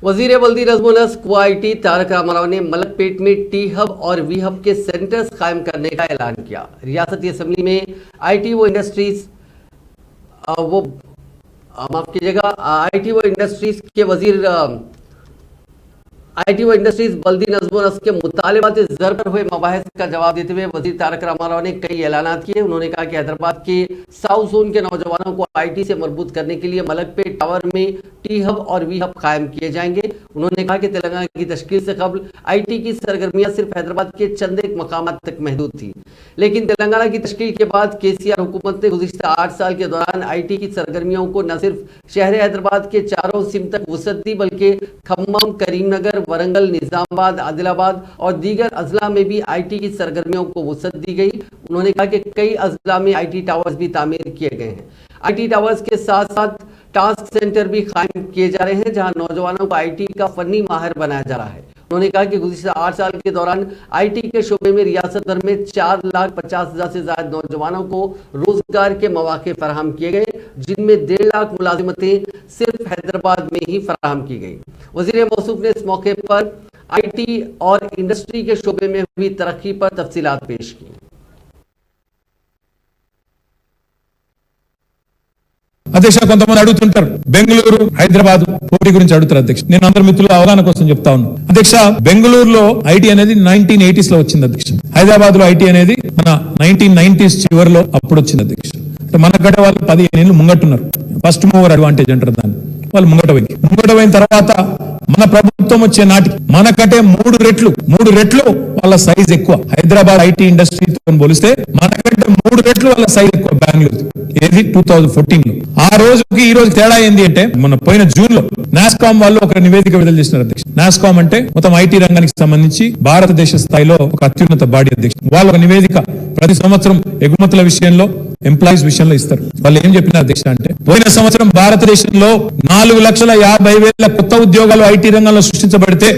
वजीर बल्दी नज़्म-ओ-नस्क क्वालिटी तारक रामाराव ने मलकपेट में टी हब और वी हब के सेंटर्स कायम करने का ऐलान किया। रियासती असम्बली में आईटी व इंडस्ट्रीज के वजीर आईटी व इंडस्ट्रीज बल्दी नज़्म-ओ-नस्क के मुतालिबात ज़र पर हुए मबाहिस का जवाब देते हुए वजीर तारक रामाराव ने कई ऐलानात किए। उन्होंने कहा कि हैदराबाद के साउथ जोन के नौजवानों को आईटी से मरबूत करने के लिए मलकपेट टावर में टी हब और वी हब कायम किए जाएंगे। उन्होंने कहा कि तेलंगाना की तश्कील से कबल आईटी की सरगर्मियां सिर्फ हैदराबाद के चंद एक मकामात तक महदूद थी, लेकिन तेलंगाना की तश्कील के बाद केसीआर हुकूमत ने गुज़िश्ता 8 साल के दौरान आईटी की सरगर्मियों को न सिर्फ शहर हैदराबाद के चारों सिम तक वसअत दी, बल्कि खम्मम, करीमनगर, वरंगल, निजामाबाद, आदिलाबाद और दीगर अजला में भी आईटी की सरगर्मियों को वसअत दी गई। उन्होंने कहा कि कई अजला में आईटी टावर्स भी तामीर किए गए हैं। आईटी टावर्स के साथ साथ टास्क सेंटर भी कायम किए जा रहे हैं, जहां नौजवानों को आईटी का फनी माहिर बनाया जा रहा है। उन्होंने कहा कि गुज़िश्ता 8 साल के दौरान आईटी के शोबे में रियासत भर में 4,50,000 से ज्यादा नौजवानों को रोजगार के मौके फराहम किए गए, जिनमें 1.5 लाख मुलाजिमतें सिर्फ हैदराबाद में ही फराहम की गई। वज़ीर मौसूफ ने इस मौके पर आईटी और इंडस्ट्री के शोबे में हुई तरक्की पर तफसीलात पेश की। అధ్యక్ష కొంతమంది అడుగుతుంటారు బెంగళూరు హైదరాబాద్ పోటీ గురించి అడుగుతారు అధ్యక్ష. నేను అందరి మిత్రుల అవగాహన కోసం చెప్తా ఉన్నాను అధ్యక్ష. బెంగళూరులో ఐటీ అనేది 1980s లో వచ్చింది అధ్యక్ష. హైదరాబాద్ లో ఐటీ అనేది మన 1990s చివరిలో అప్పుడు వచ్చింది అధ్యక్ష. మనకంటే వాళ్ళు 15 ఏళ్ళు ముంగట్టున్నారు. ఫస్ట్ మూవర్ అడ్వాంటేజ్ అంటారు దాన్ని. వాళ్ళు ముంగటపోయిన తర్వాత మన ప్రభుత్వం వచ్చే నాటికి మనకంటే 3 రెట్లు వాళ్ళ సైజ్ ఎక్కువ. హైదరాబాద్ ఐటీ ఇండస్ట్రీతో పోలిస్తే మనకంటే 3 రెట్లు వాళ్ళ సైజ్ ఎక్కువ బెంగళూరు. ఏది 2014 లో. ఆ రోజుకి ఈ రోజు తేడా ఏంది అంటే మన పోయిన జూన్ లో నాస్కామ్ వాళ్ళు ఒక నివేదిక విడుదల చేస్తున్నారు అధ్యక్ష. నాస్కామ్ అంటే మొత్తం ఐటీ రంగానికి సంబంధించి భారతదేశ స్థాయిలో ఒక అత్యున్నత బాడీ అధ్యక్ష. వాళ్ళు ఒక నివేదిక ప్రతి సంవత్సరం ఎగుమతుల విషయంలో, ఎంప్లాయీస్ విషయంలో ఇస్తారు. వాళ్ళు ఏం చెప్పినారు అధ్యక్ష అంటే పోయిన సంవత్సరం భారతదేశంలో 4,50,000 కొత్త ఉద్యోగాలు ఐటీ రంగంలో సృష్టించబడితే